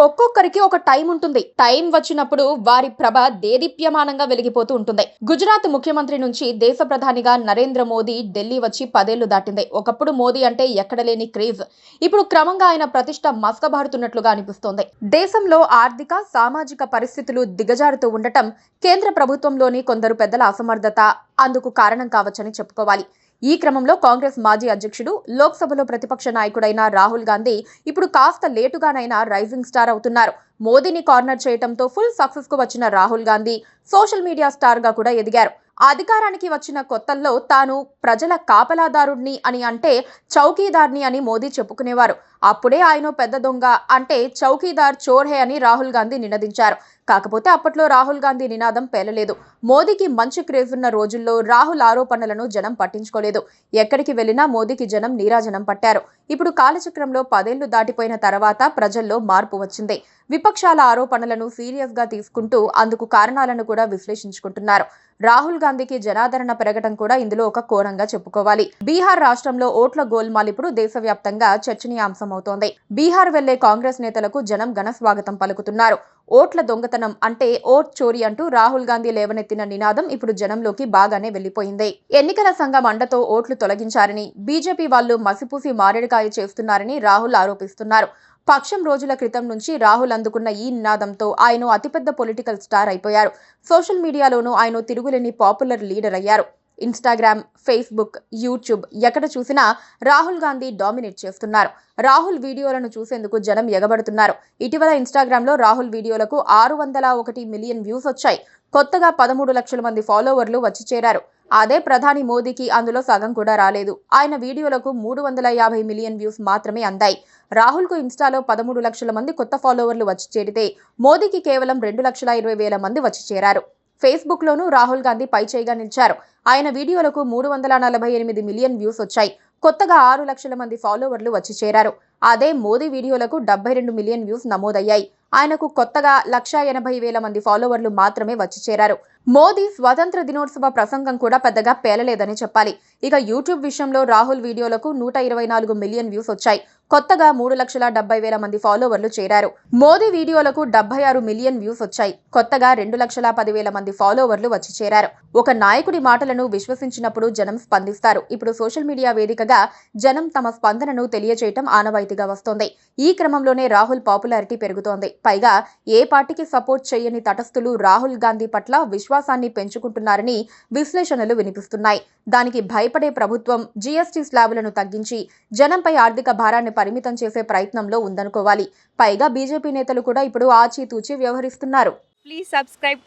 ఒక్కొక్కరికి ఒక టైం ఉంటుంది. టైం వచ్చినప్పుడు వారి ప్రభ దేదీప్యమానంగా వెలిగిపోతూ ఉంటుంది. గుజరాత్ ముఖ్యమంత్రి నుంచి దేశ ప్రధానిగా నరేంద్ర మోదీ ఢిల్లీ వచ్చి 10 ఏళ్లు దాటింది. ఒకప్పుడు మోదీ అంటే ఎక్కడలేని క్రేజ్. ఇప్పుడు క్రమంగా ఆయన ప్రతిష్ట మసకబారుతున్నట్లుగా అనిపిస్తోంది. దేశంలో ఆర్థిక, సామాజిక పరిస్థితులు దిగజారుతూ ఉండటం కేంద్ర ప్రభుత్వంలోని కొందరు పెద్దల అసమర్థత అందుకు కారణం కావచ్చని చెప్పుకోవాలి. ఈ క్రమంలో కాంగ్రెస్ మాజీ అధ్యక్షుడు, లోక్సభలో ప్రతిపక్ష నాయకుడైన రాహుల్ గాంధీ ఇప్పుడు కాస్త లేటుగానైనా రైజింగ్ స్టార్ అవుతున్నారు. మోదీని కార్నర్ చేయడంతో ఫుల్ సక్సెస్ కు వచ్చిన Rahul Gandhi social media star గా కూడా ఎదిగారు. అధికారానికి వచ్చిన కొత్తల్లో తాను ప్రజల కాపలాదారుడిని అని అంటే చౌకీదార్ని అని మోదీ చెప్పుకునేవారు. అప్పుడే ఆయన పెద్ద దొంగ అంటే చౌకీదార్ చోర్ హే అని రాహుల్ గాంధీ నినదించారు. కాకపోతే అప్పట్లో రాహుల్ గాంధీ నినాదం పేలలేదు. మోదీకి మంచి క్రేజ్ ఉన్న రోజుల్లో రాహుల్ ఆరోపణలను జనం పట్టించుకోలేదు. ఎక్కడికి వెళ్లినా మోదీకి జనం నీరాజనం పట్టారు. ఇప్పుడు కాలచక్రంలో 10 ఏళ్లు దాటిపోయిన తర్వాత ప్రజల్లో మార్పు వచ్చింది. విపక్షాల ఆరోపణలను సీరియస్ గా తీసుకుంటూ అందుకు కారణాలను కూడా విశ్లేషించుకుంటున్నారు. రాహుల్ గాంధీకి జనాదరణ పెరగడం కూడా ఇందులో ఒక కోణంగా చెప్పుకోవాలి. బీహార్ రాష్ట్రంలో ఓట్ల గోల్మాల్ ఇప్పుడు దేశవ్యాప్తంగా చర్చనీయాంశమవుతోంది. బీహార్ వెళ్లే కాంగ్రెస్ నేతలకు జనం ఘన స్వాగతం పలుకుతున్నారు. ఓట్ల దొంగతనం అంటే ఓట్ చోరీ అంటూ రాహుల్ గాంధీ లేవనెత్తిన నినాదం ఇప్పుడు జనంలోకి బాగానే వెళ్లిపోయింది. ఎన్నికల సంఘం అండతో ఓట్లు తొలగించారని, బీజేపీ వాళ్లు మసిపూసి మారేడుకాయ చేస్తున్నారని రాహుల్ ఆరోపిస్తున్నారు. పక్షం రోజుల క్రితం నుంచి రాహుల్ అందుకున్న ఈ నినాదంతో ఆయన అతిపెద్ద పొలిటికల్ స్టార్ అయిపోయారు. సోషల్ మీడియాలోనూ ఆయన తిరుగులేని పాపులర్ లీడర్ అయ్యారు. ఇన్స్టాగ్రామ్, ఫేస్బుక్, యూట్యూబ్ ఎక్కడ చూసినా రాహుల్ గాంధీ డామినేట్ చేస్తున్నారు. రాహుల్ వీడియోలను చూసేందుకు జనం ఎగబడుతున్నారు. ఇటీవల ఇన్స్టాగ్రామ్ లో రాహుల్ వీడియోలకు 601 మిలియన్ వ్యూస్ వచ్చాయి. కొత్తగా 13 లక్షల మంది ఫాలోవర్లు వచ్చి చేరారు. అదే ప్రధాని మోదీకి అందులో సగం కూడా రాలేదు. ఆయన వీడియోలకు 350 మిలియన్ వ్యూస్ మాత్రమే అందాయి. రాహుల్ కు ఇన్స్టాలో 13 లక్షల మంది కొత్త ఫాలోవర్లు వచ్చి చేరితే మోదీకి కేవలం 2,20,000 మంది వచ్చి చేరారు. ఫేస్బుక్ లోనూ రాహుల్ గాంధీ పైచేయిగా నిలిచారు. ఆయన వీడియోలకు 348 మిలియన్ వ్యూస్ వచ్చాయి. కొత్తగా 6 లక్షల మంది ఫాలోవర్లు వచ్చి చేరారు. అదే మోదీ వీడియోలకు 72 మిలియన్ వ్యూస్ నమోదయ్యాయి. ఆయనకు కొత్తగా 1,80,000 మంది ఫాలోవర్లు మాత్రమే వచ్చి చేరారు. మోదీ స్వతంత్ర దినోత్సవ ప్రసంగం కూడా పెద్దగా పేలలేదని చెప్పాలి. ఇక యూట్యూబ్ విషయంలో రాహుల్ వీడియోలకు 124 మిలియన్ వ్యూస్ వచ్చాయి. కొత్తగా 3,70,000 మంది ఫాలోవర్లు చేరారు. మోదీ వీడియోలకు 76 మిలియన్ వ్యూస్ వచ్చాయి. కొత్తగా 2,10,000 మంది ఫాలోవర్లు వచ్చి చేరారు. ఒక నాయకుడి మాటలను విశ్వసించినప్పుడు జనం స్పందిస్తారు. ఇప్పుడు సోషల్ మీడియా వేదికగా జనం తమ స్పందనను తెలియచేయటం ఆనవాయితీగా వస్తోంది. ఈ క్రమంలోనే రాహుల్ పాపులారిటీ పెరుగుతోంది. పైగా ఏ పార్టీకి సపోర్ట్ చేయని తటస్థులు రాహుల్ గాంధీ పట్ల విశ్వాసాన్ని పెంచుకుంటున్నారని విశ్లేషణలు వినిపిస్తున్నాయి. దానికి భయపడే ప్రభుత్వం జీఎస్టీ స్లాబులను తగ్గించి జనంపై ఆర్థిక భారాన్ని పరిమితం చేసే ప్రయత్నంలో ఉందనుకోవాలి. పైగా బీజేపీ నేతలు కూడా ఇప్పుడు ఆచితూచి వ్యవహరిస్తున్నారు. Please subscribe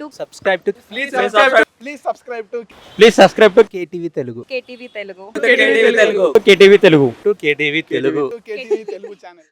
to KTV Telugu. KTV Telugu. KTV Telugu. KTV Telugu channel.